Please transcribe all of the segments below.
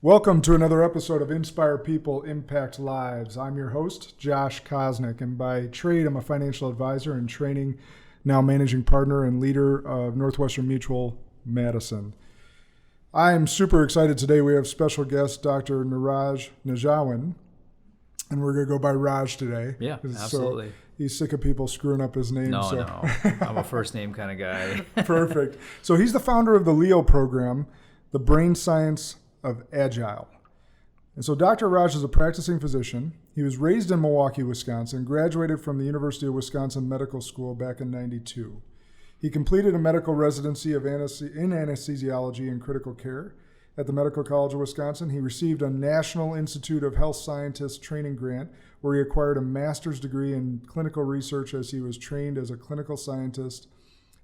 Welcome to another episode of Inspire People, Impact Lives. I'm your host, Josh Kosnick, and by trade, I'm a financial advisor and training, now managing partner and leader of Northwestern Mutual Madison. I am super excited today. We have special guest, Dr. Niraj Nijhawan, and we're going to go by Raj today. Yeah, absolutely. So he's sick of people screwing up his name. No. I'm a first name kind of guy. Perfect. So he's the founder of the LEO program, the brain science of Agile. And so Dr. Raj is a practicing physician. He was raised in Milwaukee, Wisconsin, graduated from the University of Wisconsin Medical School back in '92. He completed a medical residency in anesthesiology and critical care at the Medical College of Wisconsin. He received a National Institute of Health Scientists training grant where he acquired a master's degree in clinical research as he was trained as a clinical scientist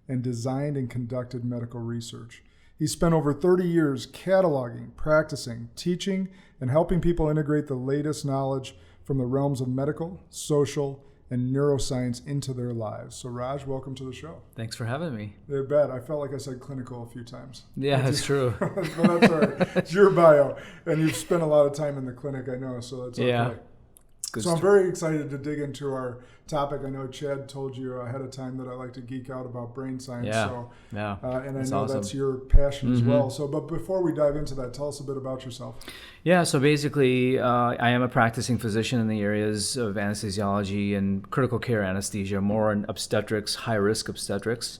and designed and conducted medical research. He spent over 30 years cataloging, practicing, teaching, and helping people integrate the latest knowledge from the realms of medical, social, and neuroscience into their lives. So Raj, welcome to the show. Thanks for having me. You bet. I felt like I said clinical a few times. Yeah, that's true. But that's all right. It's your bio, and you've spent a lot of time in the clinic, I know, so that's okay. Yeah. So I'm very excited to dig into our topic. I know Chad told you ahead of time that I like to geek out about brain science. Yeah. So, Yeah. And I That's know awesome. that's your passion as well. So, but before we dive into that, tell us a bit about yourself. Yeah, so basically, I am a practicing physician in the areas of anesthesiology and critical care anesthesia, more in obstetrics, high-risk obstetrics.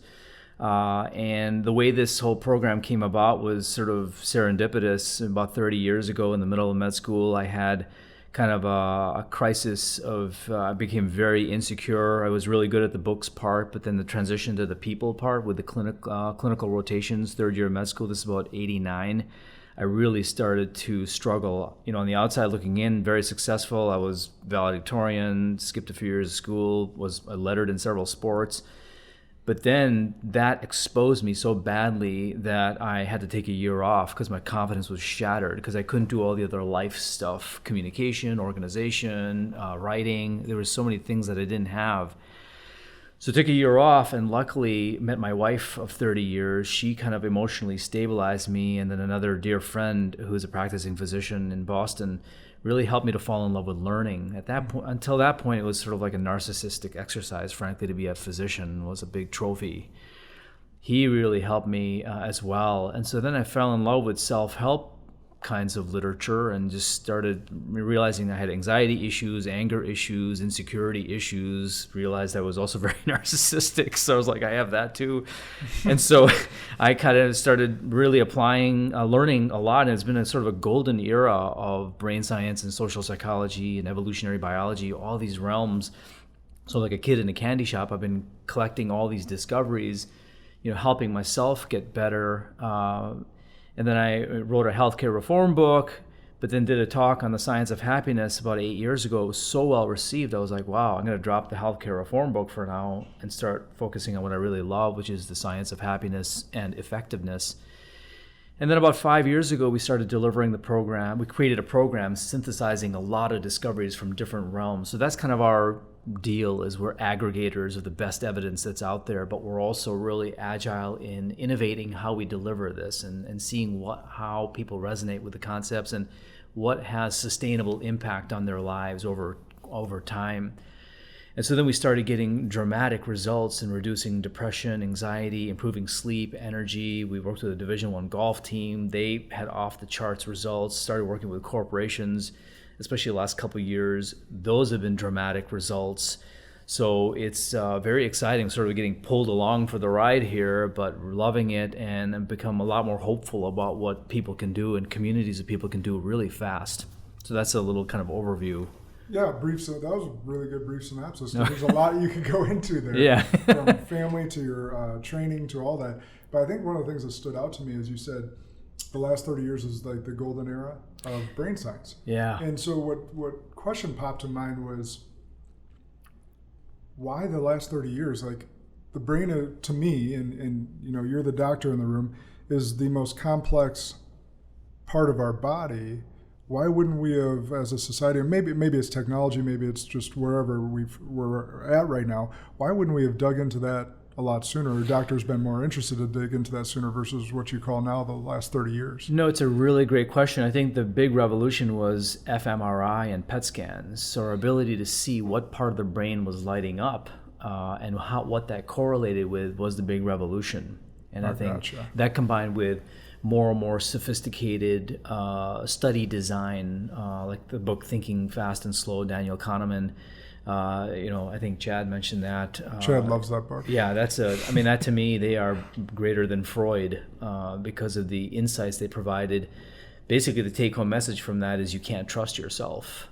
And the way this whole program came about was sort of serendipitous. About 30 years ago in the middle of med school, I had kind of a crisis of, I became very insecure. I was really good at the books part, but then the transition to the people part with the clinical rotations, third year of med school, this is about 89. I really started to struggle. You know, on the outside looking in, very successful. I was valedictorian, skipped a few years of school, was lettered in several sports. But then that exposed me so badly that I had to take a year off because my confidence was shattered because I couldn't do all the other life stuff, communication, organization, writing. There were so many things that I didn't have. So I took a year off and luckily met my wife of 30 years. She kind of emotionally stabilized me. And then another dear friend who's a practicing physician in Boston really helped me to fall in love with learning. At that point, until that point, it was sort of like a narcissistic exercise, frankly, to be a physician was a big trophy. He really helped me as well. And so then I fell in love with self-help kinds of literature and just started realizing I had anxiety issues, anger issues, insecurity issues, realized I was also very narcissistic. So I was like, I have that too. And so I kind of started really applying, learning a lot. And it's been a sort of a golden era of brain science and social psychology and evolutionary biology, all these realms. So like a kid in a candy shop, I've been collecting all these discoveries, you know, helping myself get better. And then I wrote a healthcare reform book, but then did a talk on the science of happiness about 8 years ago. It was so well received. I was like, wow, I'm going to drop the healthcare reform book for now and start focusing on what I really love, which is the science of happiness and effectiveness. And then about 5 years ago, we started delivering the program. We created a program synthesizing a lot of discoveries from different realms. So that's kind of our deal, is we're aggregators of the best evidence that's out there, but we're also really agile in innovating how we deliver this and seeing how people resonate with the concepts and what has sustainable impact on their lives over time. And so then we started getting dramatic results in reducing depression, anxiety, improving sleep, energy. We worked with a Division I golf team. They had off the charts results, started working with corporations, especially the last couple of years. Those have been dramatic results. So it's very exciting, sort of getting pulled along for the ride here, but loving it and become a lot more hopeful about what people can do and communities of people can do really fast. So that's a little kind of overview. Yeah, that was a really good brief synopsis. There's a lot you could go into there. Yeah. From family to your training to all that. But I think one of the things that stood out to me is you said the last 30 years is like the golden era of brain science. Yeah. And so what question popped to mind was, why the last 30 years? Like the brain, to me, and you know, you're the doctor in the room, is the most complex part of our body. Why wouldn't we have, as a society, maybe it's technology, maybe it's just wherever we're at right now, why wouldn't we have dug into that a lot sooner, or doctors been more interested to dig into that sooner versus what you call now the last 30 years? No, it's a really great question. I think the big revolution was fMRI and PET scans. So our ability to see what part of the brain was lighting up and what that correlated with was the big revolution. And I think that combined with more and more sophisticated study design, like the book Thinking Fast and Slow, Daniel Kahneman. I think Chad mentioned that. Chad loves that book. Yeah, that to me, they are greater than Freud because of the insights they provided. Basically, the take-home message from that is you can't trust yourself,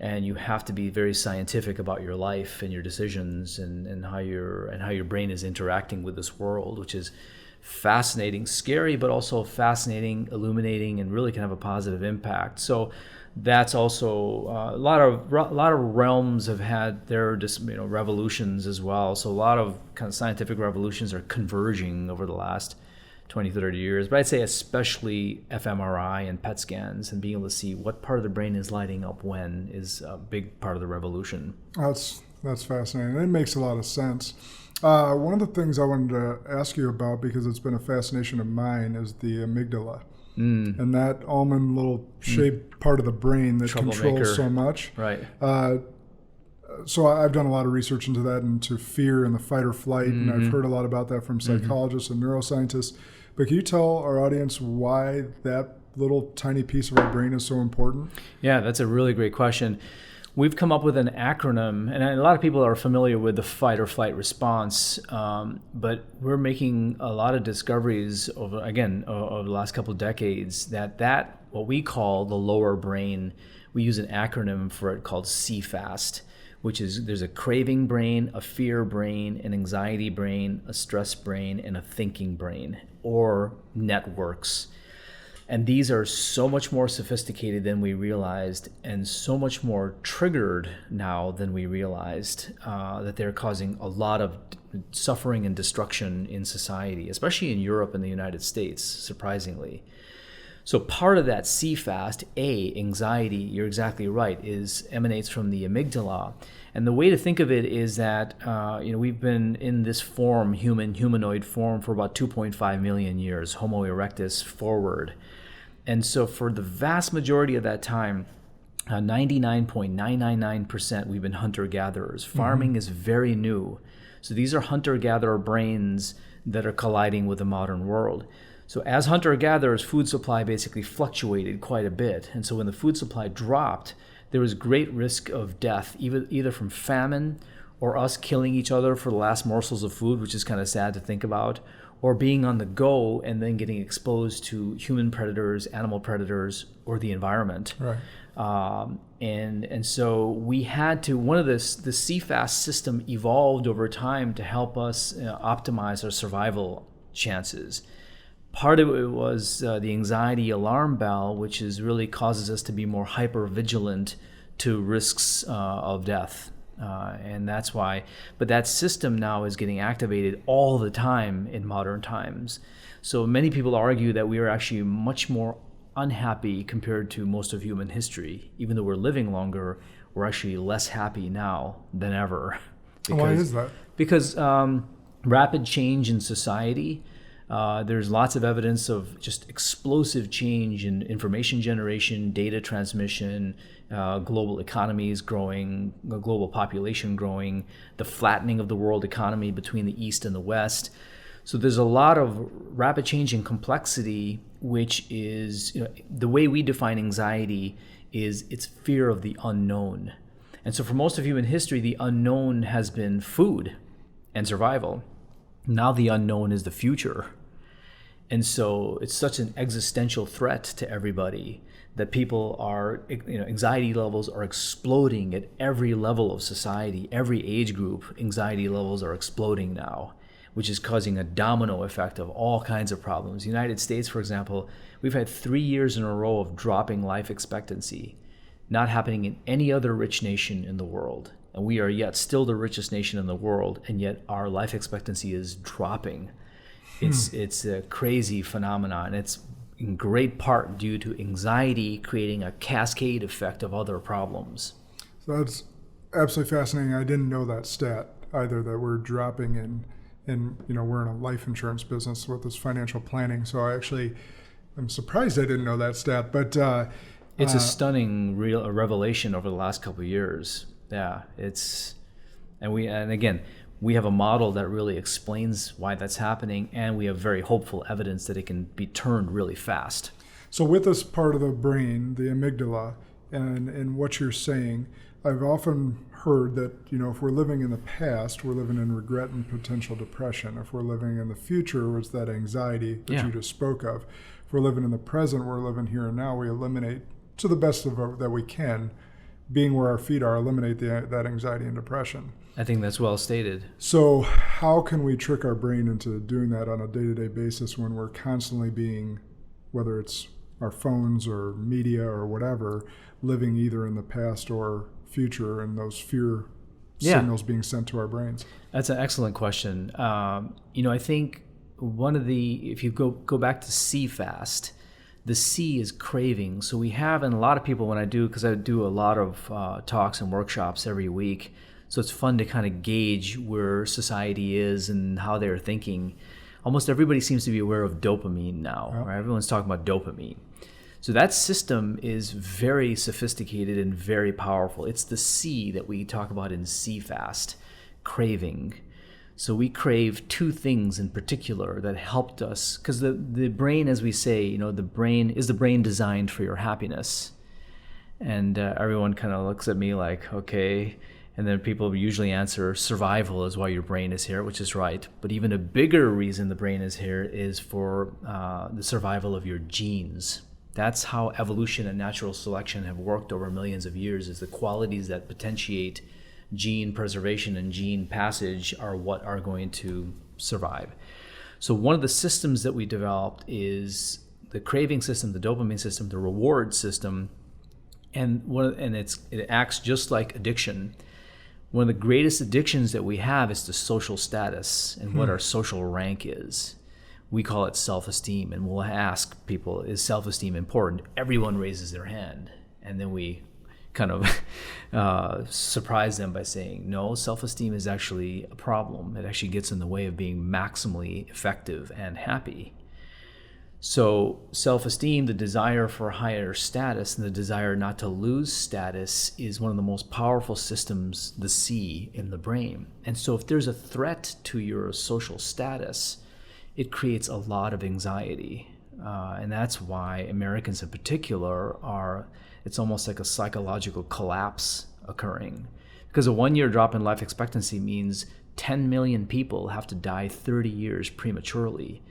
and you have to be very scientific about your life and your decisions and how your brain is interacting with this world, which is fascinating, scary, but also fascinating, illuminating, and really can have a positive impact. So that's also a lot of realms have had their revolutions as well. So a lot of kind of scientific revolutions are converging over the last 20, 30 years. But I'd say especially fMRI and PET scans and being able to see what part of the brain is lighting up when is a big part of the revolution. That's fascinating. It makes a lot of sense. One of the things I wanted to ask you about, because it's been a fascination of mine, is the amygdala. And that almond little shaped part of the brain that controls so much. Right. So I've done a lot of research into that, into fear and the fight or flight, and I've heard a lot about that from psychologists and neuroscientists. But can you tell our audience why that little tiny piece of our brain is so important? Yeah, that's a really great question. We've come up with an acronym, and a lot of people are familiar with the fight or flight response, but we're making a lot of discoveries over the last couple of decades that what we call the lower brain, we use an acronym for it called CFAST, which is there's a craving brain, a fear brain, an anxiety brain, a stress brain, and a thinking brain, or networks. And these are so much more sophisticated than we realized, and so much more triggered now than we realized, that they're causing a lot of suffering and destruction in society, especially in Europe and the United States, surprisingly. So part of that CFAST, anxiety, you're exactly right, emanates from the amygdala. And the way to think of it is that we've been in this form, humanoid form, for about 2.5 million years, Homo erectus forward. And so for the vast majority of that time, 99.999%, we've been hunter-gatherers. Farming is very new. So these are hunter-gatherer brains that are colliding with the modern world. So as hunter-gatherers, food supply basically fluctuated quite a bit. And so when the food supply dropped, there was great risk of death, either from famine or us killing each other for the last morsels of food, which is kind of sad to think about, or being on the go and then getting exposed to human predators, animal predators, or the environment. Right. And so we had to, the CFAST system evolved over time to help us optimize our survival chances. Part of it was the anxiety alarm bell, which really causes us to be more hyper vigilant to risks of death. And that's why, but that system now is getting activated all the time in modern times. So many people argue that we are actually much more unhappy compared to most of human history. Even though we're living longer, we're actually less happy now than ever. Why is that? Because rapid change in society. There's lots of evidence of just explosive change in information generation, data transmission, global economies growing, global population growing, the flattening of the world economy between the East and the West. So there's a lot of rapid change in complexity, which is, the way we define anxiety is it's fear of the unknown. And so for most of human history, the unknown has been food and survival. Now the unknown is the future. And so it's such an existential threat to everybody that people are, anxiety levels are exploding at every level of society. Every age group, anxiety levels are exploding now, which is causing a domino effect of all kinds of problems. The United States, for example, we've had 3 years in a row of dropping life expectancy, not happening in any other rich nation in the world. And we are yet still the richest nation in the world, and yet our life expectancy is dropping. It's a crazy phenomenon. It's in great part due to anxiety creating a cascade effect of other problems. So that's absolutely fascinating. I didn't know that stat either, that we're dropping in and we're in a life insurance business with this financial planning. So I'm surprised I didn't know that stat. But it's a stunning revelation over the last couple of years. Yeah, and again, we have a model that really explains why that's happening, and we have very hopeful evidence that it can be turned really fast. So with this part of the brain, the amygdala, and what you're saying, I've often heard that, if we're living in the past, we're living in regret and potential depression. If we're living in the future, it's that anxiety that you just spoke of. If we're living in the present, we're living here and now, we eliminate, to the best of that we can, being where our feet are, eliminate that anxiety and depression. I think that's well stated. So how can we trick our brain into doing that on a day-to-day basis when we're constantly being, whether it's our phones or media or whatever, living either in the past or future, and those fear signals being sent to our brains? That's an excellent question. I think if you go back to C fast, the C is craving. So we have, and a lot of people, because I do a lot of talks and workshops every week, so it's fun to kind of gauge where society is and how they're thinking. Almost everybody seems to be aware of dopamine now, right? Everyone's talking about dopamine. So that system is very sophisticated and very powerful. It's the C that we talk about in C fast, craving. So we crave two things in particular that helped us, because the brain, as we say, the brain designed for your happiness? And everyone kind of looks at me like, okay. And then people usually answer survival is why your brain is here, which is right. But even a bigger reason the brain is here is for the survival of your genes. That's how evolution and natural selection have worked over millions of years, is the qualities that potentiate gene preservation and gene passage are what are going to survive. So one of the systems that we developed is the craving system, the dopamine system, the reward system, and it acts just like addiction. One of the greatest addictions that we have is to social status and what our social rank is. We call it self-esteem, and we'll ask people, is self-esteem important? Everyone raises their hand, and then we kind of surprise them by saying, no, self-esteem is actually a problem. It actually gets in the way of being maximally effective and happy. So self-esteem, the desire for higher status and the desire not to lose status, is one of the most powerful systems, the C, in the brain. And so if there's a threat to your social status, it creates a lot of anxiety. And that's why Americans in particular it's almost like a psychological collapse occurring. Because a 1-year drop in life expectancy means 10 million people have to die 30 years prematurely.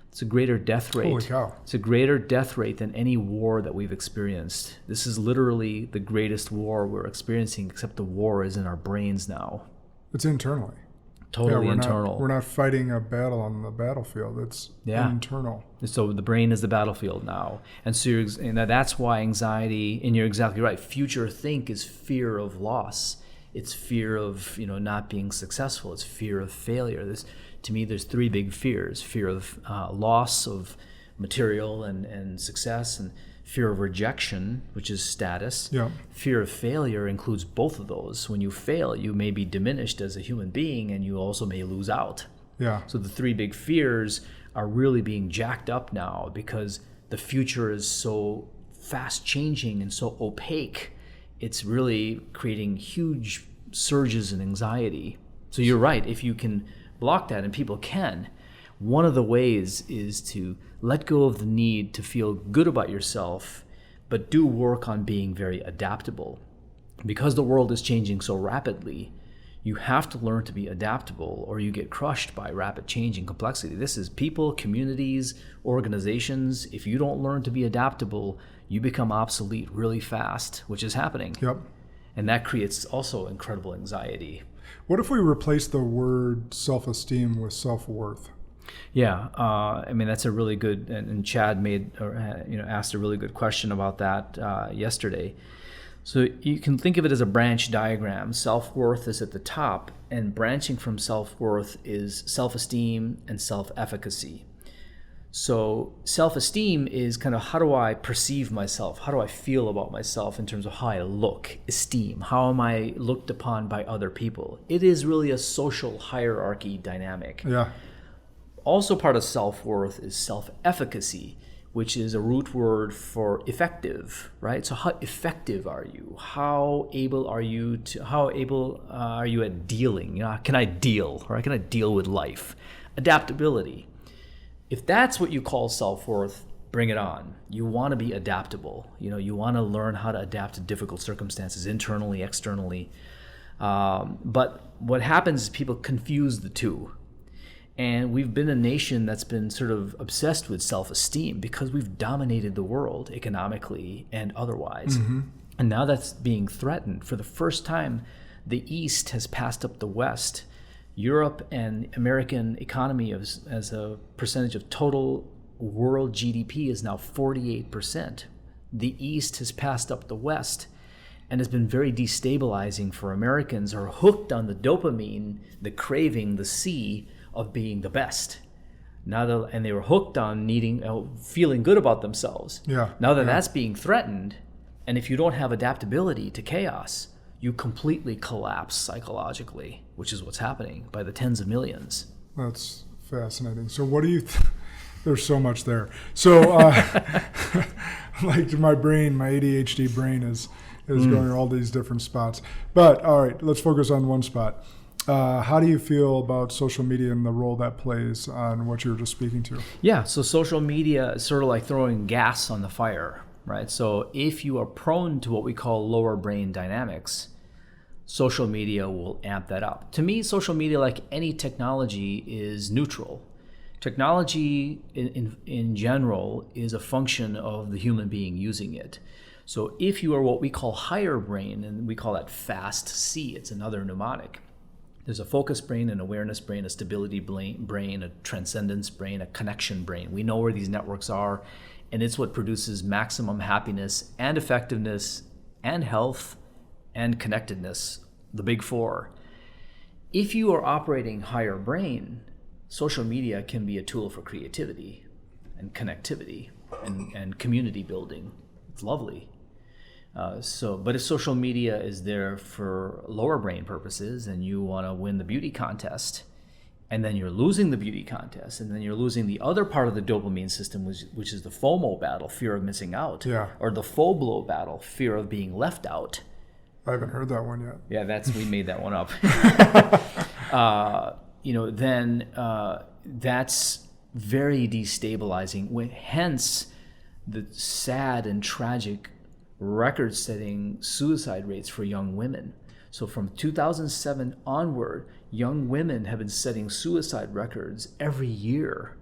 It's a greater death rate. Holy cow. It's a greater death rate than any war that we've experienced. This is literally the greatest war we're experiencing, except the war is in our brains now. It's internally. Totally internal. We're not fighting a battle on the battlefield. It's internal. So the brain is the battlefield now. And so that's why anxiety, and you're exactly right, future think is fear of loss. It's fear of not being successful. It's fear of failure. To me, there's three big fears: fear of loss of material and success, and fear of rejection, which is status. Yeah. Fear of failure includes both of those. When you fail, you may be diminished as a human being, and you also may lose out. Yeah. So the three big fears are really being jacked up now because the future is so fast changing and so opaque. It's really creating huge surges in anxiety. So you're right. If you can block that, and people can, one of the ways is to let go of the need to feel good about yourself, but do work on being very adaptable. Because the world is changing so rapidly, you have to learn to be adaptable, or you get crushed by rapid change and complexity. This is people, communities, organizations. If you don't learn to be adaptable, you become obsolete really fast, which is happening. Yep. And that creates also incredible anxiety. What if we replace the word self-esteem with self-worth? Yeah, that's a really good, and Chad asked a really good question about that yesterday. So you can think of it as a branch diagram. Self-worth is at the top, and branching from self-worth is self-esteem and self-efficacy. So self-esteem is kind of how do I perceive myself? How do I feel about myself in terms of how I look? Esteem. How am I looked upon by other people? It is really a social hierarchy dynamic. Yeah. Also part of self-worth is self-efficacy, which is a root word for effective, right? So how effective are you? How able are you at dealing? Can I deal, or can I deal with life? Adaptability. If that's what you call self-worth, bring it on. You want to be adaptable. You want to learn how to adapt to difficult circumstances internally, externally. But what happens is people confuse the two. And we've been a nation that's been sort of obsessed with self-esteem because we've dominated the world economically and otherwise. Mm-hmm. And now that's being threatened. For the first time, the East has passed up the West. Europe and American economy as a percentage of total world GDP is now 48%. The East has passed up the West and has been very destabilizing for Americans who are hooked on the dopamine, the craving, the C of being the best. And they were hooked on feeling good about themselves. Yeah. Now that that's being threatened, and if you don't have adaptability to chaos, you completely collapse psychologically, which is what's happening by the tens of millions. That's fascinating. So what do you there's so much there. So like my ADHD brain is going to all these different spots. But all right, let's focus on one spot. How do you feel about social media and the role that plays on what you were just speaking to? Yeah, so social media is sort of like throwing gas on the fire, right? So if you are prone to what we call lower brain dynamics, social media will amp that up. To me, social media, like any technology, is neutral. Technology in general is a function of the human being using it. So if you are what we call higher brain, and we call that fast C, it's another mnemonic. There's a focus brain, an awareness brain, a stability brain, a transcendence brain, a connection brain. We know where these networks are, and it's what produces maximum happiness and effectiveness and health and connectedness, the big four. If you are operating higher brain, social media can be a tool for creativity and connectivity and community building. It's lovely. But if social media is there for lower brain purposes and you want to win the beauty contest, and then you're losing the beauty contest, and then you're losing the other part of the dopamine system, which is the FOMO battle, fear of missing out, or the FOBLO battle, fear of being left out. I haven't heard that one yet. Yeah, we made that one up. That's very destabilizing. Hence, the sad and tragic record-setting suicide rates for young women. So from 2007 onward, young women have been setting suicide records every year.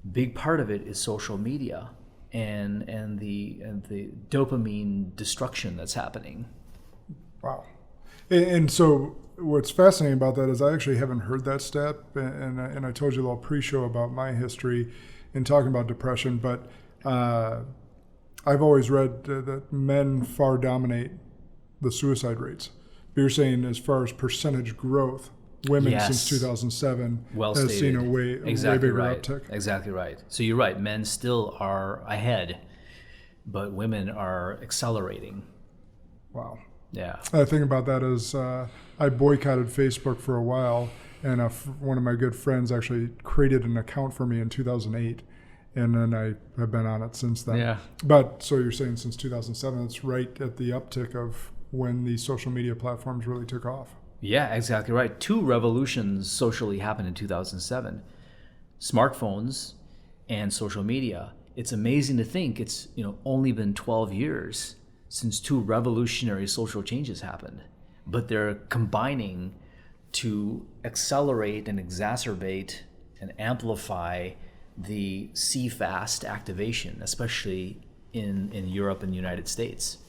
Big part of it is social media and the dopamine destruction that's happening. Wow. And so what's fascinating about that is I actually haven't heard that stat, and I told you a little pre-show about my history in talking about depression, but I've always read that men far dominate the suicide rates. But you're saying as far as percentage growth, women since 2007 has seen a way bigger uptick. Exactly right. So you're right. Men still are ahead, but women are accelerating. Wow. Yeah. The thing about that is I boycotted Facebook for a while, and one of my good friends actually created an account for me in 2008. And then I have been on it since then. Yeah. But so you're saying since 2007, it's right at the uptick of when these social media platforms really took off. Yeah, exactly right. Two revolutions socially happened in 2007. Smartphones and social media. It's amazing to think it's only been 12 years since two revolutionary social changes happened. But they're combining to accelerate and exacerbate and amplify the C-fast activation, especially in Europe and the United States.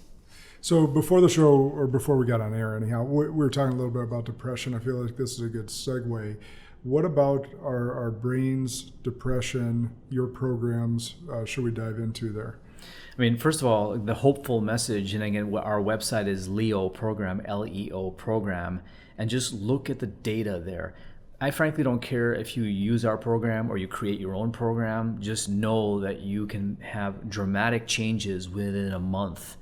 So before the show, or before we got on air anyhow, we were talking a little bit about depression. I feel like this is a good segue. What about our brains, depression, your programs, should we dive into there? I mean, first of all, the hopeful message, and again, our website is LEO program, L-E-O program, and just look at the data there. I frankly don't care if you use our program or you create your own program. Just know that you can have dramatic changes within a month.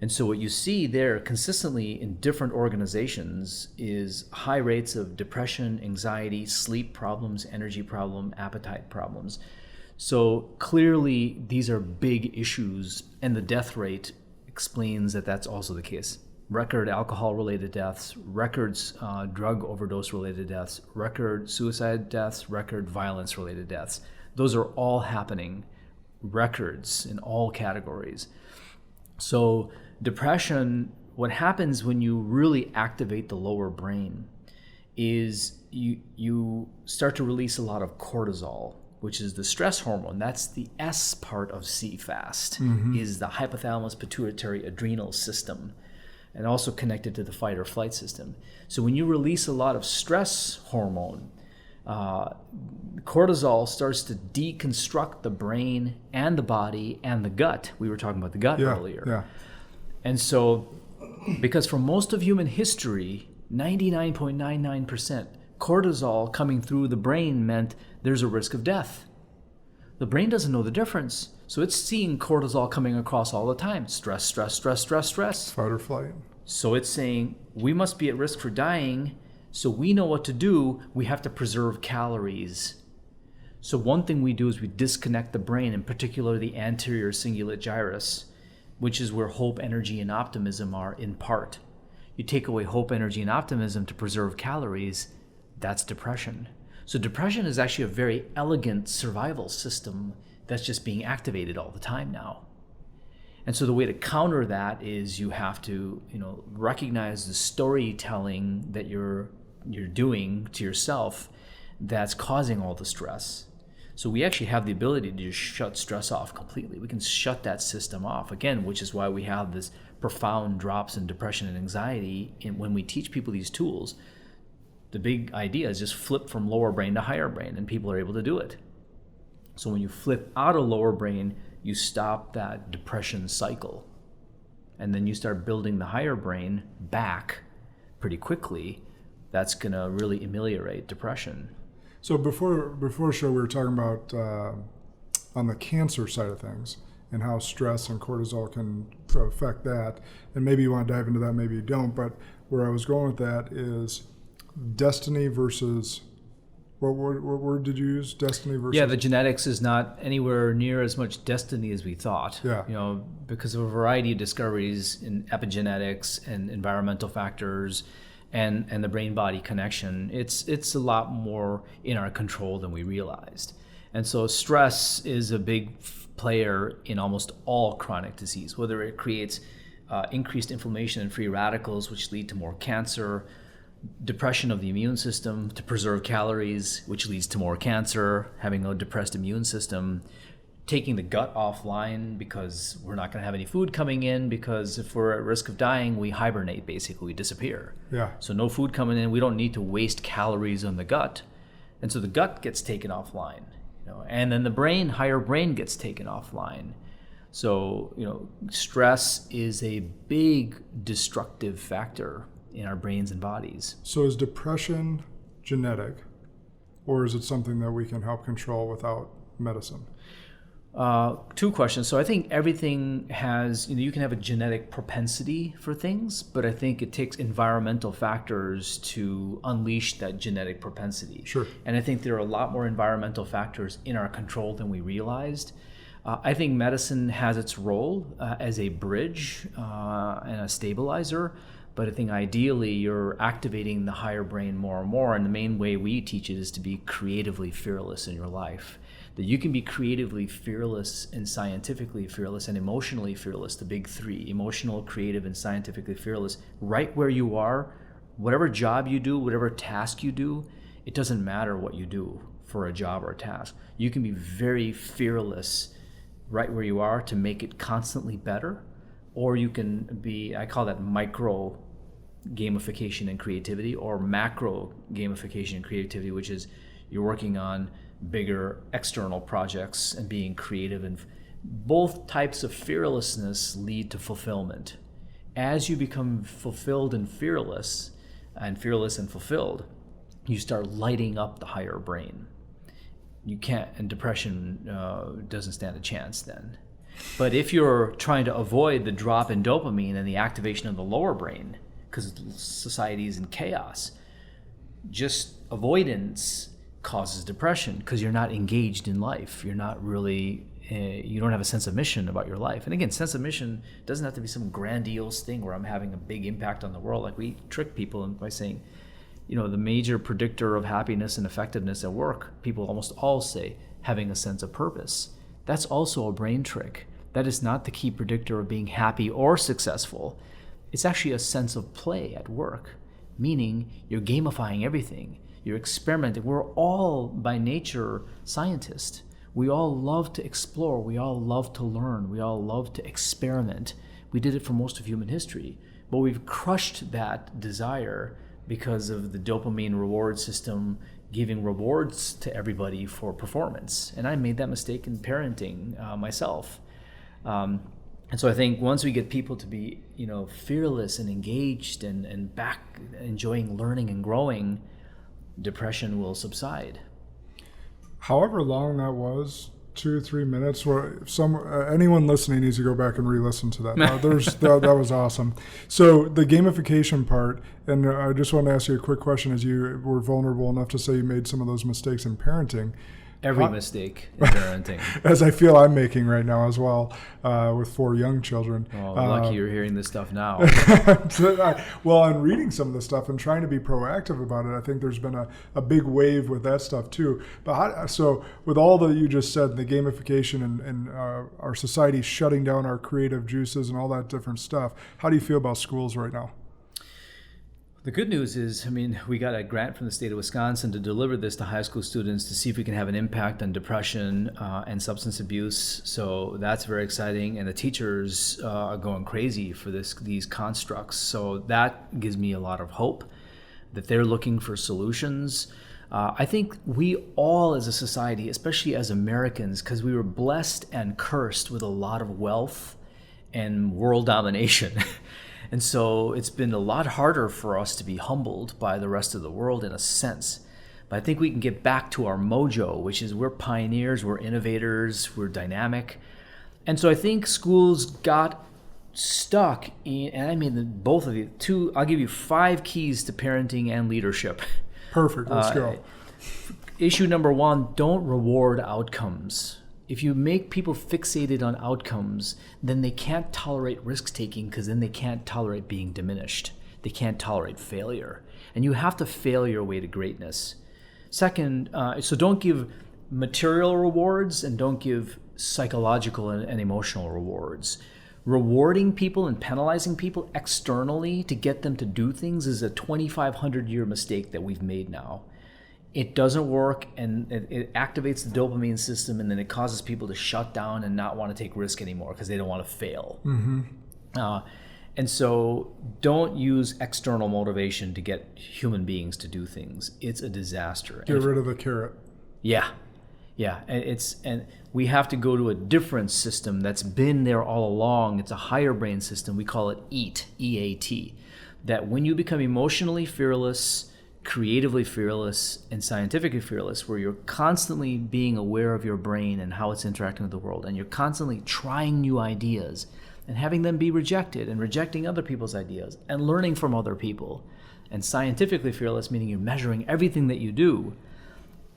And so what you see there consistently in different organizations is high rates of depression, anxiety, sleep problems, energy problem, appetite problems. So clearly these are big issues, and the death rate explains that that's also the case. Record alcohol-related deaths, records drug overdose-related deaths, record suicide deaths, record violence-related deaths. Those are all happening, records in all categories. So depression, what happens when you really activate the lower brain is you start to release a lot of cortisol, which is the stress hormone. That's the S part of CFAST, is the hypothalamus pituitary adrenal system, and also connected to the fight or flight system. So when you release a lot of stress hormone, cortisol starts to deconstruct the brain and the body and the gut. We were talking about the gut earlier. Yeah. And so, because for most of human history, 99.99%, cortisol coming through the brain meant there's a risk of death. The brain doesn't know the difference. So it's seeing cortisol coming across all the time. Stress, stress, stress, stress, stress. Fight or flight. So it's saying we must be at risk for dying. So we know what to do. We have to preserve calories. So one thing we do is we disconnect the brain, in particular the anterior cingulate gyrus, which is where hope, energy, and optimism are in part. You take away hope, energy, and optimism to preserve calories, that's depression. So depression is actually a very elegant survival system that's just being activated all the time now. And so the way to counter that is you have to, recognize the storytelling that you're doing to yourself that's causing all the stress. So we actually have the ability to just shut stress off completely. We can shut that system off, again, which is why we have this profound drops in depression and anxiety. And when we teach people these tools, the big idea is just flip from lower brain to higher brain, and people are able to do it. So when you flip out of lower brain, you stop that depression cycle. And then you start building the higher brain back pretty quickly. That's going to really ameliorate depression. So before the show, we were talking about on the cancer side of things and how stress and cortisol can affect that. And maybe you want to dive into that, maybe you don't. But where I was going with that is destiny versus, what word did you use? Destiny versus? Yeah, the genetics is not anywhere near as much destiny as we thought. Yeah. Because of a variety of discoveries in epigenetics and environmental factors and the brain-body connection, it's a lot more in our control than we realized. And so stress is a big player in almost all chronic disease, whether it creates increased inflammation and free radicals, which lead to more cancer, depression of the immune system to preserve calories, which leads to more cancer, having a depressed immune system, taking the gut offline because we're not going to have any food coming in, because if we're at risk of dying, we hibernate, basically, we disappear. Yeah. So no food coming in, we don't need to waste calories on the gut. And so the gut gets taken offline, and then the brain, higher brain gets taken offline. So, stress is a big destructive factor in our brains and bodies. So is depression genetic, or is it something that we can help control without medicine? Two questions. So I think everything has, you can have a genetic propensity for things, but I think it takes environmental factors to unleash that genetic propensity. Sure. And I think there are a lot more environmental factors in our control than we realized. I think medicine has its role as a bridge and a stabilizer. But I think ideally you're activating the higher brain more and more, and the main way we teach it is to be creatively fearless in your life. That you can be creatively fearless and scientifically fearless and emotionally fearless, the big three: emotional, creative, and scientifically fearless, right where you are. Whatever job you do, whatever task you do, it doesn't matter what you do for a job or a task. You can be very fearless right where you are to make it constantly better, or you can be, I call that micro gamification and creativity, or macro gamification and creativity, which is you're working on bigger external projects and being creative. And both types of fearlessness lead to fulfillment. As you become fulfilled and fearless and fulfilled, you start lighting up the higher brain. You can't, and depression doesn't stand a chance then. But if you're trying to avoid the drop in dopamine and the activation of the lower brain, because society is in chaos, just avoidance causes depression because you're not engaged in life. You're not really, you don't have a sense of mission about your life. And again, sense of mission doesn't have to be some grandiose thing where I'm having a big impact on the world. Like we trick people by saying, you know, the major predictor of happiness and effectiveness at work, people almost all say having a sense of purpose. That's also a brain trick. That is not the key predictor of being happy or successful. It's actually a sense of play at work, meaning you're gamifying everything. You're experimenting. We're all, by nature, scientists. We all love to explore. We all love to learn. We all love to experiment. We did it for most of human history. But we've crushed that desire because of the dopamine reward system giving rewards to everybody for performance. And I made that mistake in parenting myself. And so I think once we get people to be, you know, fearless and engaged and back enjoying learning and growing, depression will subside. However long that was, 2 or 3 minutes, where anyone listening needs to go back and re-listen to that. That was awesome. So the gamification part, and I just want to ask you a quick question, as you were vulnerable enough to say you made some of those mistakes in parenting. Every mistake in parenting. As I feel I'm making right now as well, with 4 young children. Oh, lucky you're hearing this stuff now. Well, I'm reading some of the stuff and trying to be proactive about it. I think there's been a big wave with that stuff too. But so with all that you just said, the gamification and our society shutting down our creative juices and all that different stuff, how do you feel about schools right now? The good news is, I mean, we got a grant from the state of Wisconsin to deliver this to high school students to see if we can have an impact on depression and substance abuse. So that's very exciting. And the teachers are going crazy for these constructs. So that gives me a lot of hope that they're looking for solutions. I think we all as a society, especially as Americans, because we were blessed and cursed with a lot of wealth and world domination. And so it's been a lot harder for us to be humbled by the rest of the world in a sense. But I think we can get back to our mojo, which is we're pioneers, we're innovators, we're dynamic. And so I think schools got stuck in, and I mean both of you, I'll give you 5 keys to parenting and leadership. Perfect, let's go. Issue number 1, don't reward outcomes. If you make people fixated on outcomes, then they can't tolerate risk-taking because then they can't tolerate being diminished. They can't tolerate failure. And you have to fail your way to greatness. Second, so don't give material rewards and don't give psychological and emotional rewards. Rewarding people and penalizing people externally to get them to do things is a 2,500-year mistake that we've made now. It doesn't work, and it activates the dopamine system, and then it causes people to shut down and not want to take risk anymore because they don't want to fail. Mm-hmm. And so don't use external motivation to get human beings to do things. It's a disaster. Get rid of the carrot. Yeah. And we have to go to a different system that's been there all along. It's a higher brain system. We call it EAT, E-A-T. That when you become emotionally fearless, creatively fearless, and scientifically fearless, where you're constantly being aware of your brain and how it's interacting with the world, and you're constantly trying new ideas and having them be rejected and rejecting other people's ideas and learning from other people, and scientifically fearless, meaning you're measuring everything that you do.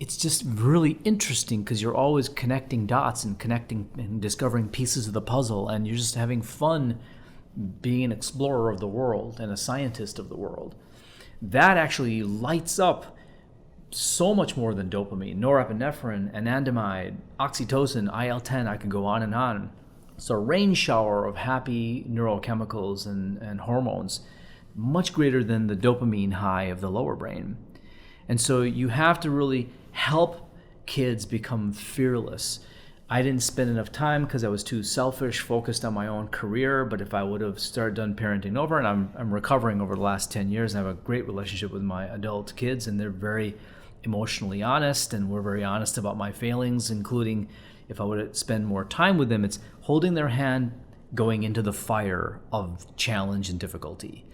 It's just really interesting because you're always connecting dots and connecting and discovering pieces of the puzzle, and you're just having fun being an explorer of the world and a scientist of the world. That actually lights up so much more than dopamine, norepinephrine, anandamide, oxytocin, IL-10, I could go on and on. It's a rain shower of happy neurochemicals and hormones, much greater than the dopamine high of the lower brain. And so you have to really help kids become fearless. I didn't spend enough time because I was too selfish, focused on my own career. But if I would have done parenting over, and I'm recovering over the last 10 years, and I have a great relationship with my adult kids, and they're very emotionally honest, and we're very honest about my failings, including if I would spend more time with them, it's holding their hand going into the fire of challenge and difficulty.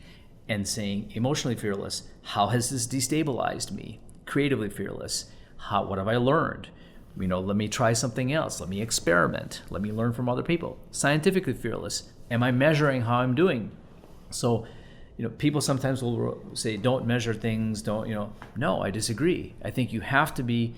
and saying emotionally fearless, how has this destabilized me? Creatively fearless, what have I learned? Let me try something else. Let me experiment. Let me learn from other people. Scientifically fearless, am I measuring how I'm doing? So, people sometimes will say, don't measure things, No, I disagree. I think you have to be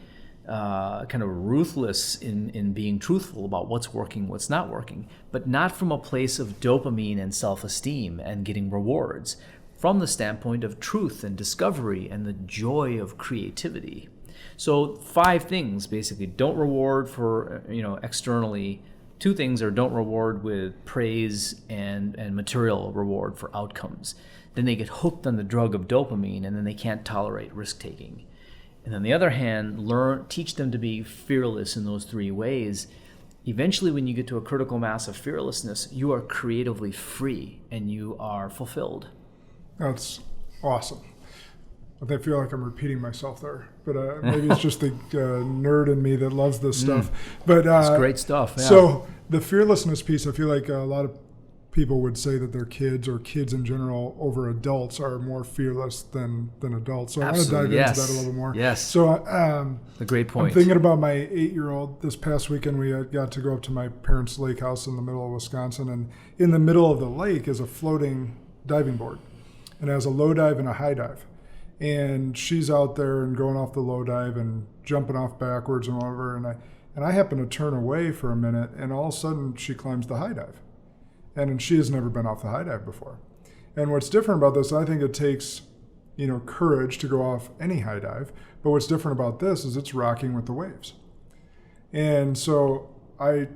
kind of ruthless in being truthful about what's working, what's not working, but not from a place of dopamine and self-esteem and getting rewards, from the standpoint of truth and discovery and the joy of creativity. So 5 things, basically. Don't reward for, externally. 2 things are don't reward with praise and material reward for outcomes. Then they get hooked on the drug of dopamine, and then they can't tolerate risk-taking. And on the other hand, teach them to be fearless in those 3 ways. Eventually, when you get to a critical mass of fearlessness, you are creatively free and you are fulfilled. That's awesome. I feel like I'm repeating myself there, but maybe it's just the nerd in me that loves this stuff. But it's great stuff. Yeah. So the fearlessness piece, I feel like a lot of people would say that their kids or kids in general over adults are more fearless than adults. So Absolutely. I want to dive into that a little bit more. Yes. So a great point. I'm thinking about my 8-year-old. This past weekend, we got to go up to my parents' lake house in the middle of Wisconsin, and in the middle of the lake is a floating diving board, and it has a low dive and a high dive. And she's out there and going off the low dive and jumping off backwards and whatever. And I happen to turn away for a minute, and all of a sudden she climbs the high dive. And she has never been off the high dive before. And what's different about this, I think it takes, courage to go off any high dive. But what's different about this is it's rocking with the waves. And so I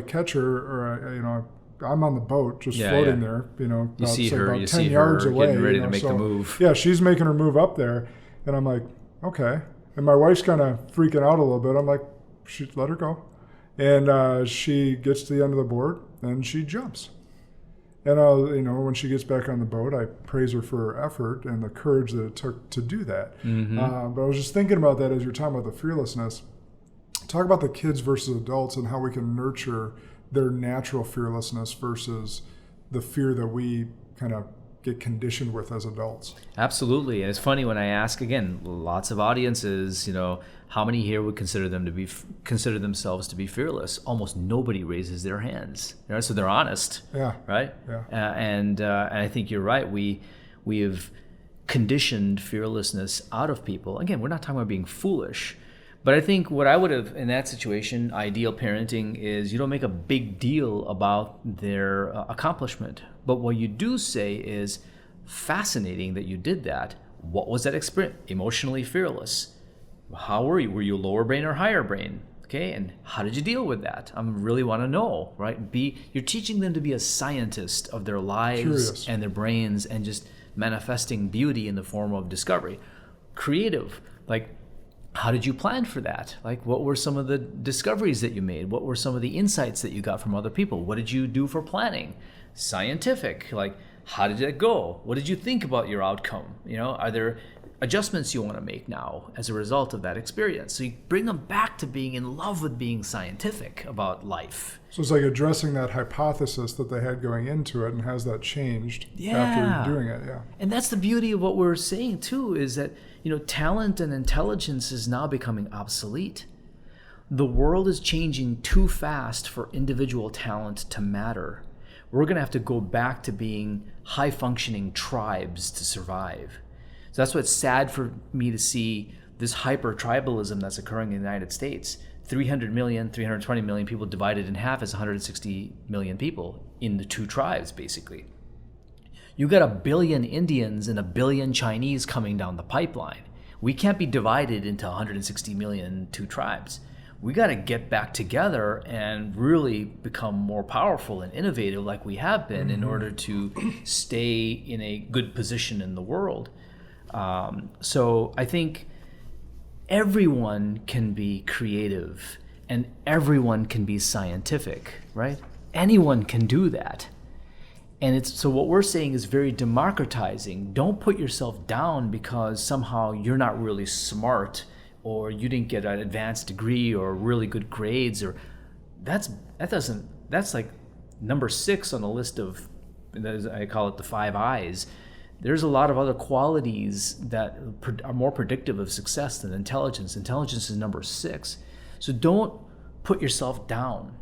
catch her, or I'm on the boat just floating there, you see her, about you 10 see yards her away, getting ready to make the move. Yeah, she's making her move up there, and I'm like, okay. And my wife's kind of freaking out a little bit. I'm like, let her go. And she gets to the end of the board and she jumps. And when she gets back on the boat, I praise her for her effort and the courage that it took to do that. Mm-hmm. But I was just thinking about that as you're talking about the fearlessness. Talk about the kids versus adults and how we can nurture their natural fearlessness versus the fear that we kind of get conditioned with as adults. Absolutely. And it's funny when I ask, again, lots of audiences, how many here would consider themselves to be fearless? Almost nobody raises their hands. So they're honest. Yeah. Right? Yeah. And I think you're right. We have conditioned fearlessness out of people. Again, we're not talking about being foolish. But I think what I would have, in that situation, ideal parenting is you don't make a big deal about their accomplishment. But what you do say is, fascinating that you did that. What was that experience? Emotionally fearless. How were you? Were you lower brain or higher brain? Okay, and how did you deal with that? I really want to know, right? You're teaching them to be a scientist of their lives Curious. And their brains, and just manifesting beauty in the form of discovery. Creative, how did you plan for that? What were some of the discoveries that you made? What were some of the insights that you got from other people? What did you do for planning? Scientific, how did it go? What did you think about your outcome? Are there adjustments you want to make now as a result of that experience? So you bring them back to being in love with being scientific about life. So it's like addressing that hypothesis that they had going into it, and has that changed after doing it? Yeah. And that's the beauty of what we're saying too, is that talent and intelligence is now becoming obsolete. The world is changing too fast for individual talent to matter. We're going to have to go back to being high-functioning tribes to survive. So that's why it's sad for me to see this hyper-tribalism that's occurring in the United States. 300 million, 320 million people divided in half is 160 million people in the 2 tribes, basically. You got 1 billion Indians and 1 billion Chinese coming down the pipeline. We can't be divided into 160 million 2 tribes. We got to get back together and really become more powerful and innovative like we have been in order to stay in a good position in the world. So I think everyone can be creative and everyone can be scientific, right? Anyone can do that. And so what we're saying is very democratizing. Don't put yourself down because somehow you're not really smart, or you didn't get an advanced degree or really good grades, or that's like number 6 on the list of, I call it the 5 I's. there's a lot of other qualities that are more predictive of success than intelligence. Intelligence is number 6. So don't put yourself down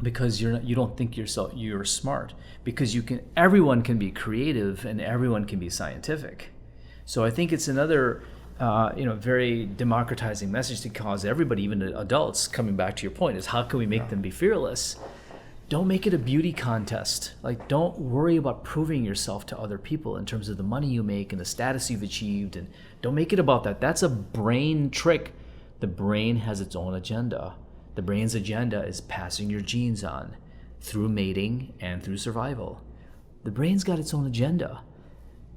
because you don't think you're smart, because everyone can be creative and everyone can be scientific. So I think it's another very democratizing message to cause everybody, even adults, coming back to your point, is how can we make them be fearless? Don't make it a beauty contest. Like, don't worry about proving yourself to other people in terms of the money you make and the status you've achieved, and don't make it about that. That's a brain trick. The brain has its own agenda. The brain's agenda is passing your genes on through mating and through survival. The brain's got its own agenda.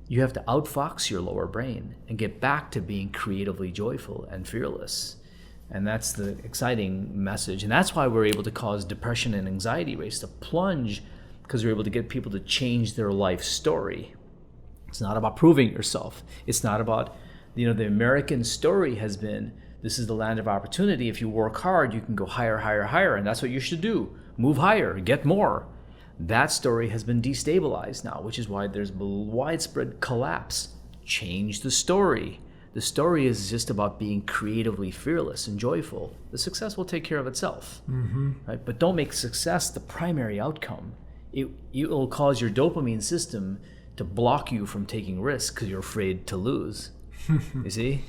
You have to outfox your lower brain and get back to being creatively joyful and fearless. And that's the exciting message. And that's why we're able to cause depression and anxiety rates to plunge, because we're able to get people to change their life story. It's not about proving yourself. It's not about, the American story has been, this is the land of opportunity. If you work hard, you can go higher, higher, higher. And that's what you should do. Move higher, get more. That story has been destabilized now, which is why there's widespread collapse. Change the story. The story is just about being creatively fearless and joyful. The success will take care of itself, right? But don't make success the primary outcome. It will cause your dopamine system to block you from taking risks because you're afraid to lose. You see?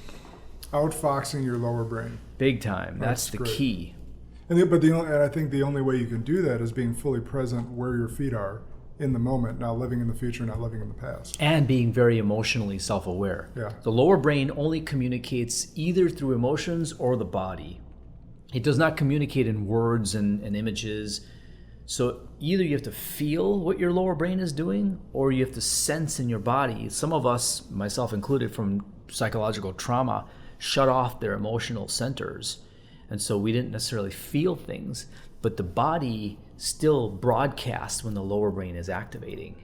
Outfoxing your lower brain. Big time. That's the key. And I think the only way you can do that is being fully present where your feet are in the moment, not living in the future, not living in the past. And being very emotionally self-aware. Yeah. The lower brain only communicates either through emotions or the body. It does not communicate in words and images. So either you have to feel what your lower brain is doing, or you have to sense in your body. Some of us, myself included, from psychological trauma, shut off their emotional centers. And so we didn't necessarily feel things, but the body still broadcasts when the lower brain is activating.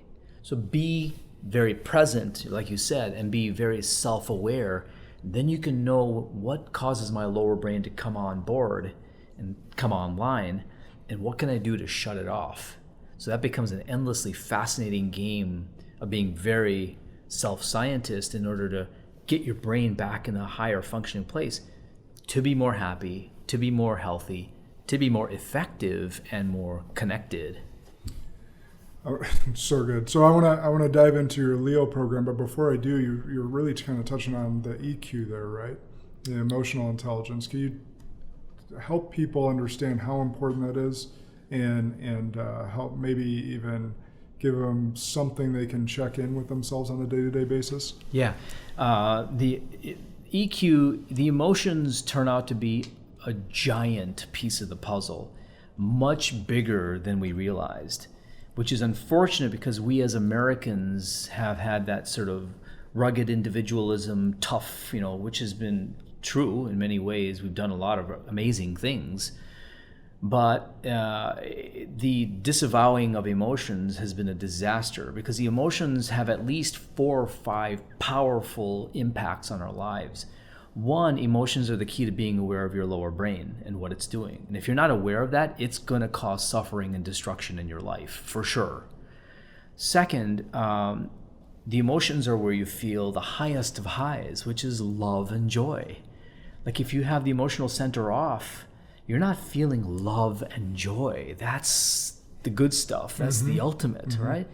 So be very present, like you said, and be very self-aware. Then you can know what causes my lower brain to come on board and come online, and what can I do to shut it off? So that becomes an endlessly fascinating game of being very self-scientist in order to get your brain back in a higher functioning place, to be more happy, to be more healthy, to be more effective and more connected. So good. So I want to dive into your Leo program, but before I do, you're really kind of touching on the EQ there, right? The emotional intelligence. Can you help people understand how important that is, and help maybe even give them something they can check in with themselves on a day-to-day basis? Yeah. The EQ, the emotions turn out to be a giant piece of the puzzle, much bigger than we realized, which is unfortunate because we as Americans have had that sort of rugged individualism, tough, which has been true in many ways. We've done a lot of amazing things, but the disavowing of emotions has been a disaster, because the emotions have at least 4 or 5 powerful impacts on our lives. One, emotions are the key to being aware of your lower brain and what it's doing. And if you're not aware of that, it's going to cause suffering and destruction in your life, for sure. Second, the emotions are where you feel the highest of highs, which is love and joy. Like, if you have the emotional center off, you're not feeling love and joy. That's the good stuff. That's the ultimate, right?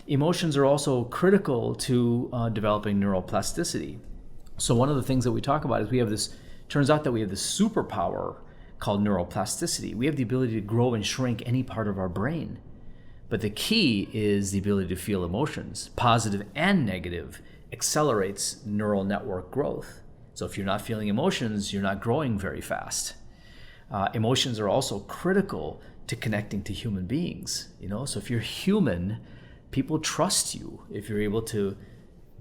Emotions are also critical to developing neuroplasticity. So one of the things that we talk about is turns out that we have this superpower called neuroplasticity. We have the ability to grow and shrink any part of our brain. But the key is the ability to feel emotions. Positive and negative accelerates neural network growth. So if you're not feeling emotions, you're not growing very fast. Emotions are also critical to connecting to human beings. So if you're human, people trust you. If you're able to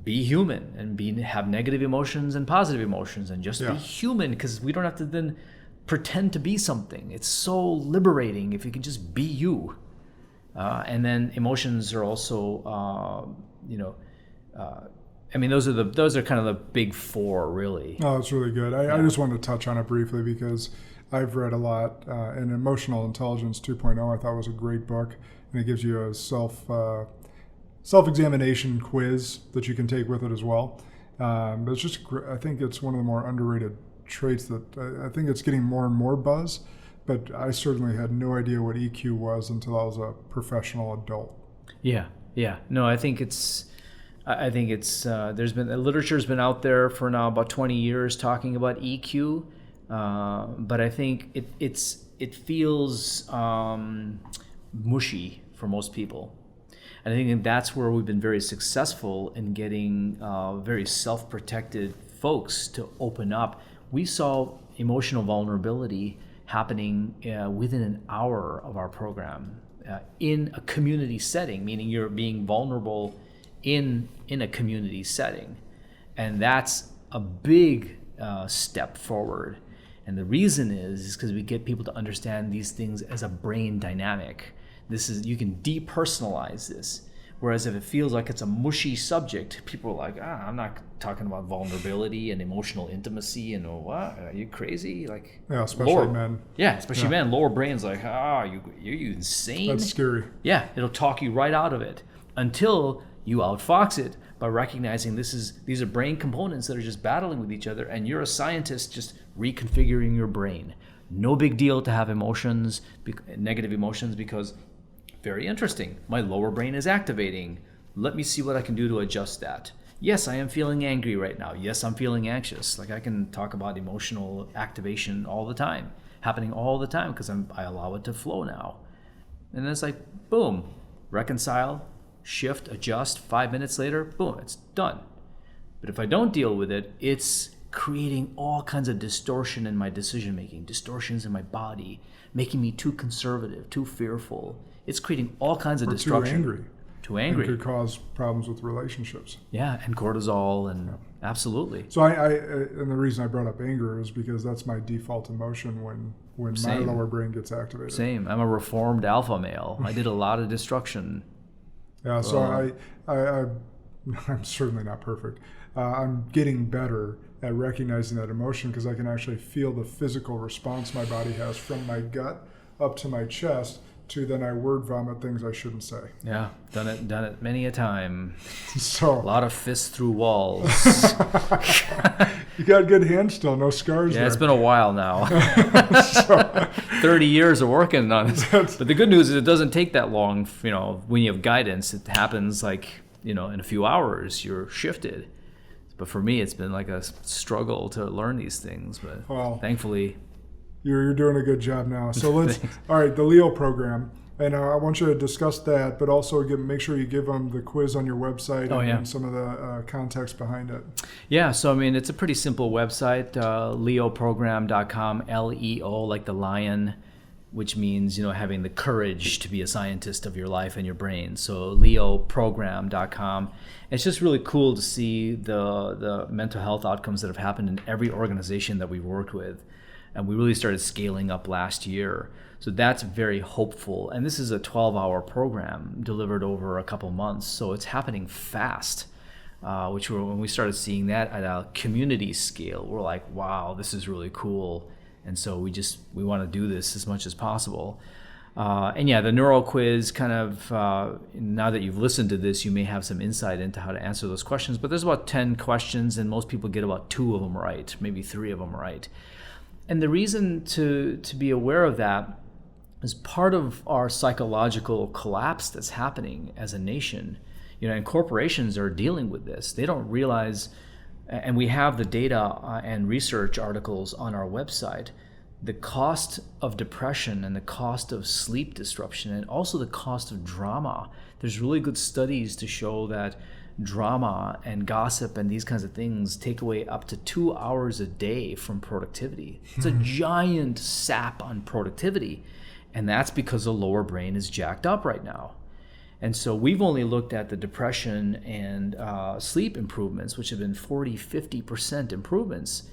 be human and have negative emotions and positive emotions and just be human, because we don't have to then pretend to be something. It's so liberating if you can just be you. And then emotions are also, those are kind of the big 4, really. Oh, that's really good. I just wanted to touch on it briefly because I've read a lot. And Emotional Intelligence 2.0 I thought was a great book, and it gives you a self-examination quiz that you can take with it as well. But it's just, I think it's one of the more underrated traits that I think it's getting more and more buzz, but I certainly had no idea what EQ was until I was a professional adult. Yeah. No, I think it's there's been, literature's been out there for now about 20 years talking about EQ, but I think it feels mushy for most people. And I think that's where we've been very successful in getting very self-protected folks to open up. We saw emotional vulnerability happening within an hour of our program in a community setting, meaning you're being vulnerable in a community setting. And that's a big step forward. And the reason is because we get people to understand these things as a brain dynamic. You can depersonalize this. Whereas if it feels like it's a mushy subject, people are like, I'm not talking about vulnerability and emotional intimacy and what? Are you crazy? Like, yeah, especially men. Yeah, especially men. Lower brain's like, you insane? That's scary. Yeah, it'll talk you right out of it until you outfox it by recognizing these are brain components that are just battling with each other, and you're a scientist just reconfiguring your brain. No big deal to have emotions, negative emotions, because very interesting. My lower brain is activating. Let me see what I can do to adjust that. Yes, I am feeling angry right now. Yes, I'm feeling anxious. Like, I can talk about emotional activation all the time, happening all the time, because I allow it to flow now. And then it's like, boom, reconcile, shift, adjust. 5 minutes later, boom, it's done. But if I don't deal with it, it's creating all kinds of distortion in my decision making, distortions in my body, making me too conservative, too fearful. It's creating all kinds of destruction. Too angry. It could cause problems with relationships. Yeah, and cortisol, and absolutely. So and the reason I brought up anger is because that's my default emotion when my lower brain gets activated. Same. I'm a reformed alpha male. I did a lot of destruction. Yeah, so I'm certainly not perfect. I'm getting better at recognizing that emotion because I can actually feel the physical response my body has from my gut up to my chest to then I word vomit things I shouldn't say. Yeah, done it many a time. So a lot of fists through walls. You got good hands still, no scars there. It's been a while now. 30 years of working on it. But the good news is it doesn't take that long. When you have guidance, it happens in a few hours, you're shifted. But for me, it's been like a struggle to learn these things. But thankfully, you're doing a good job now. So all right, the Leo program. And I want you to discuss that, but also make sure you give them the quiz on your website and some of the context behind it. Yeah, so it's a pretty simple website, leoprogram.com, Leo, like the lion, which means, having the courage to be a scientist of your life and your brain. So leoprogram.com. It's just really cool to see the mental health outcomes that have happened in every organization that we've worked with. And we really started scaling up last year. So that's very hopeful. And this is a 12-hour program delivered over a couple months. So it's happening fast, when we started seeing that at a community scale, we're like, wow, this is really cool. And so we want to do this as much as possible. The neuro quiz kind of, now that you've listened to this, you may have some insight into how to answer those questions. But there's about 10 questions, and most people get about 2 of them right, maybe 3 of them right. And the reason to be aware of that is part of our psychological collapse that's happening as a nation. And corporations are dealing with this. They don't realize, and we have the data and research articles on our website, the cost of depression and the cost of sleep disruption and also the cost of drama. There's really good studies to show that drama and gossip and these kinds of things take away up to 2 hours a day from productivity. It's a giant sap on productivity, and that's because the lower brain is jacked up right now. And so we've only looked at the depression and sleep improvements, which have been 40-50% improvements.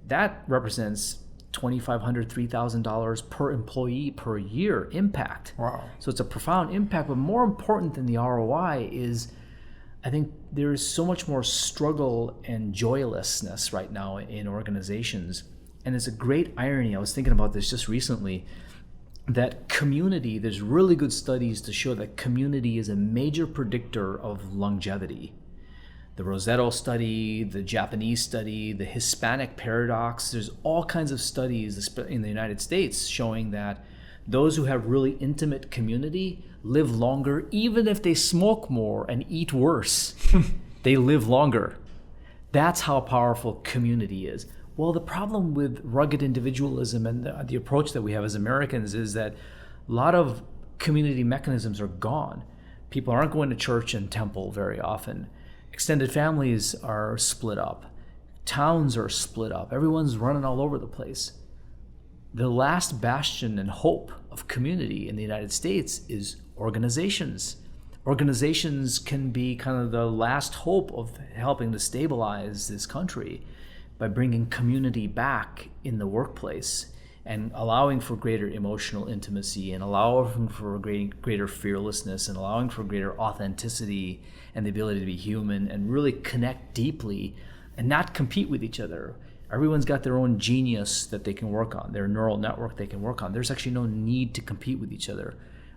That represents $2,500, $3,000 per employee per year impact. Wow. So it's a profound impact, but more important than the ROI is, I think there is so much more struggle and joylessness right now in organizations. And it's a great irony. I was thinking about this just recently. that community, there's really good studies to show that community is a major predictor of longevity. The Rosetto study, the Japanese study, the Hispanic paradox, there's all kinds of studies in the United States showing that those who have really intimate community live longer, even if they smoke more and eat worse. They live longer. That's how powerful community is. Well, the problem with rugged individualism and the approach that we have as Americans is that a lot of community mechanisms are gone. People aren't going to church and temple very often. Extended families are split up. Towns are split up. Everyone's running all over the place. The last bastion and hope of community in the United States is organizations. Organizations can be kind of the last hope of helping to stabilize this country by bringing community back in the workplace and allowing for greater emotional intimacy and allowing for greater fearlessness and allowing for greater authenticity and the ability to be human and really connect deeply and not compete with each other. Everyone's got their own genius that they can work on, their neural network they can work on. There's actually no need to compete with each other,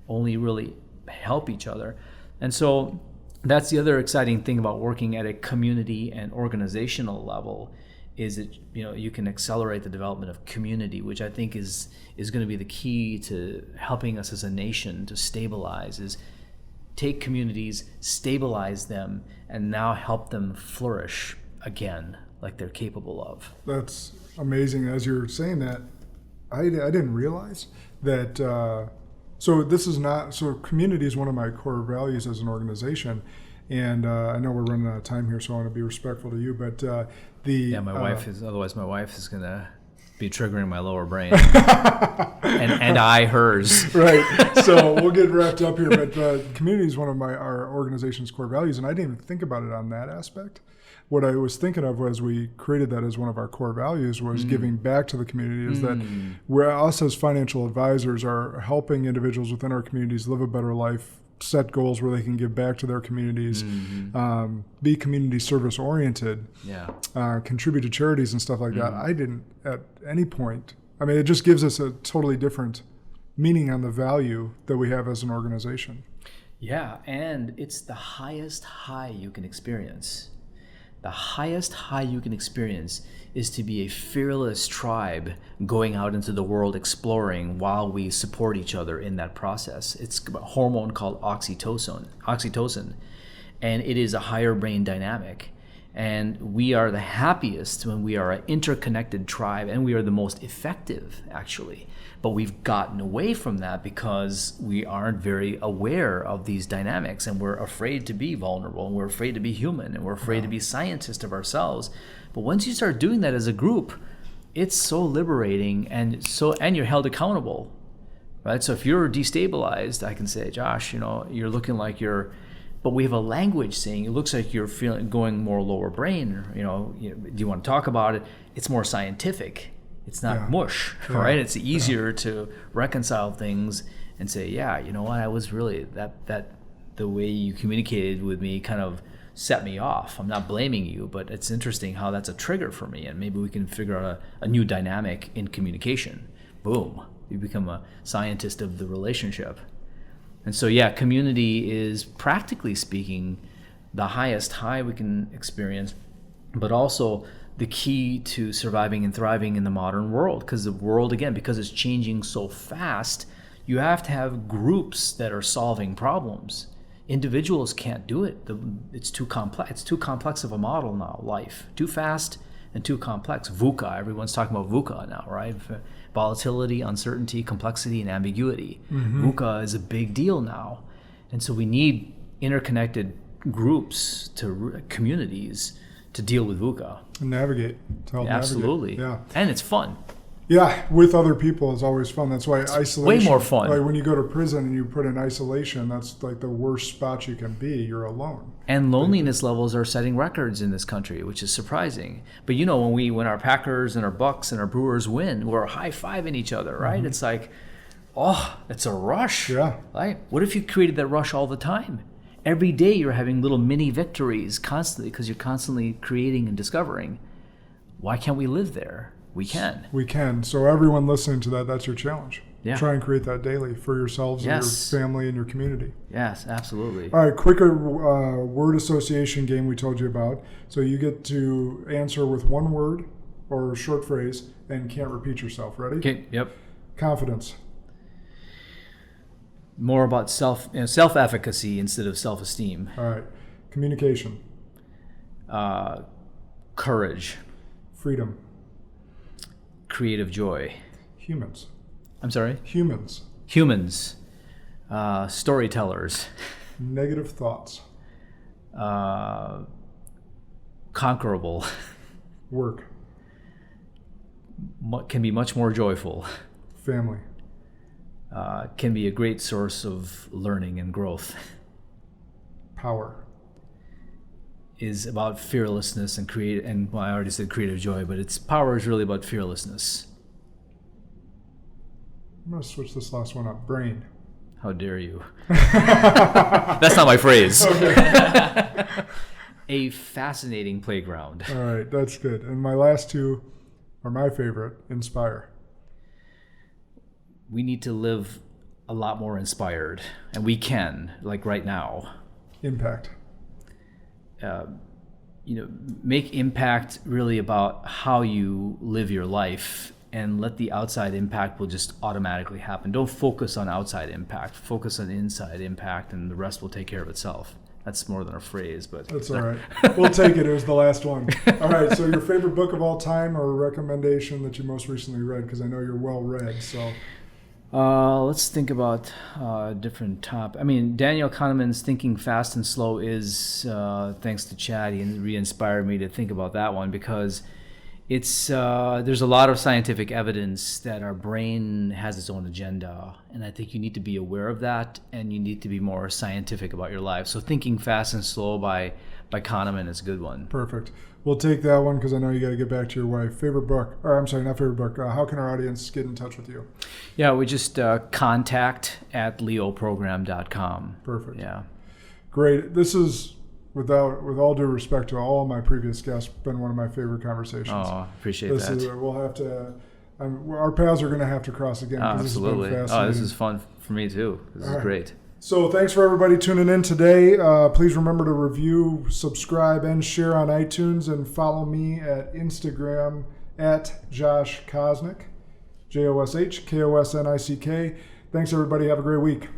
only really help each other. And so that's the other exciting thing about working at a community and organizational level is that you can accelerate the development of community, which I think is going to be the key to helping us as a nation to stabilize, is take communities, stabilize them, and now help them flourish again like they're capable of. That's amazing. As you're saying that, I didn't realize that. So community is one of my core values as an organization. And I know we're running out of time here, so I want to be respectful to you. But my wife is going to be triggering my lower brain, and I hers. Right. So we'll get wrapped up here. But community is one of our organization's core values, and I didn't even think about it on that aspect. What I was thinking of as we created that as one of our core values was giving back to the community. Is that we're us as financial advisors are helping individuals within our communities live a better life, set goals where they can give back to their communities, be community service oriented, contribute to charities and stuff like that. I didn't at any point. I mean, it just gives us a totally different meaning on the value that we have as an organization. Yeah, and it's the highest high you can experience. The highest high you can experience is to be a fearless tribe going out into the world exploring while we support each other in that process. It's a hormone called oxytocin, and it is a higher brain dynamic. And we are the happiest when we are an interconnected tribe, and we are the most effective, actually. But we've gotten away from that because we aren't very aware of these dynamics, and we're afraid to be vulnerable, and we're afraid to be human, and we're afraid to be scientists of ourselves. But once you start doing that as a group, it's so liberating, and you're held accountable, right? So if you're destabilized, I can say, Josh, you're looking like you're. But we have a language saying it looks like you're going more lower brain. Do you want to talk about it? It's more scientific. It's not mush, right? It's easier to reconcile things and say, you know what? I was really that the way you communicated with me kind of set me off. I'm not blaming you, but it's interesting how that's a trigger for me, and maybe we can figure out a new dynamic in communication. Boom, you become a scientist of the relationship. And so, community is, practically speaking, the highest high we can experience, but also the key to surviving and thriving in the modern world. Because the world, again, because it's changing so fast, you have to have groups that are solving problems. Individuals can't do it. It's too complex. It's too complex of a model now, life. Too fast and too complex. VUCA, everyone's talking about VUCA now, right? Volatility, uncertainty, complexity, and ambiguity. VUCA is a big deal now. And so we need interconnected groups, communities, to deal with VUCA. And navigate. Absolutely. Yeah. And it's fun. Yeah, with other people is always fun. That's why isolation. Way more fun. Like when you go to prison and you put in isolation, that's like the worst spot you can be. You're alone. And loneliness levels are setting records in this country, which is surprising. But when our Packers and our Bucks and our Brewers win, we're high-fiving each other, right? It's like, it's a rush. Yeah. Right? What if you created that rush all the time? Every day you're having little mini victories constantly because you're constantly creating and discovering. Why can't we live there? We can. We can. So everyone listening to that, that's your challenge. Yeah. Try and create that daily for yourselves and Yes. your family and your community. Yes, absolutely. All right, quicker word association game we told you about. So you get to answer with one word or a short phrase and can't repeat yourself. Ready? Okay. Yep. Confidence. More about self-efficacy instead of self-esteem. All right. Communication. Courage. Freedom. Creative joy. Humans. I'm sorry? Humans. Humans. Storytellers. Negative thoughts. Conquerable. Work. Can be much more joyful. Family. Can be a great source of learning and growth. Power. Is about fearlessness and well, I already said creative joy, but power is really about fearlessness. I'm going to switch this last one up. Brain. How dare you? That's not my phrase. Okay. A fascinating playground. All right, that's good. And my last two are my favorite. Inspire. We need to live a lot more inspired, and we can, like right now. Impact. Make impact really about how you live your life, and let the outside impact will just automatically happen. Don't focus on outside impact. Focus on inside impact, and the rest will take care of itself. That's more than a phrase, but that's all right. We'll take it. It was the last one. All right. So your favorite book of all time or a recommendation that you most recently read? Because I know you're well read. So let's think about different topics. I mean, Daniel Kahneman's Thinking Fast and Slow is, thanks to Chad, he re-inspired me to think about that one, because it's there's a lot of scientific evidence that our brain has its own agenda, and I think you need to be aware of that, and you need to be more scientific about your life. So Thinking Fast and Slow by Kahneman is a good one. Perfect. We'll take that one because I know you got to get back to your wife. Favorite book, or I'm sorry, not favorite book. How can our audience get in touch with you? Yeah, we just contact@leoprogram.com. Perfect. Yeah. Great. This is, with all due respect to all of my previous guests, been one of my favorite conversations. Oh, appreciate that. We'll have to. Our paths are going to have to cross again. Absolutely. This has been fascinating. This is fun for me too. This is great. So thanks for everybody tuning in today. Please remember to review, subscribe, and share on iTunes, and follow me at Instagram at Josh Kosnick, JoshKosnick. Thanks everybody. Have a great week.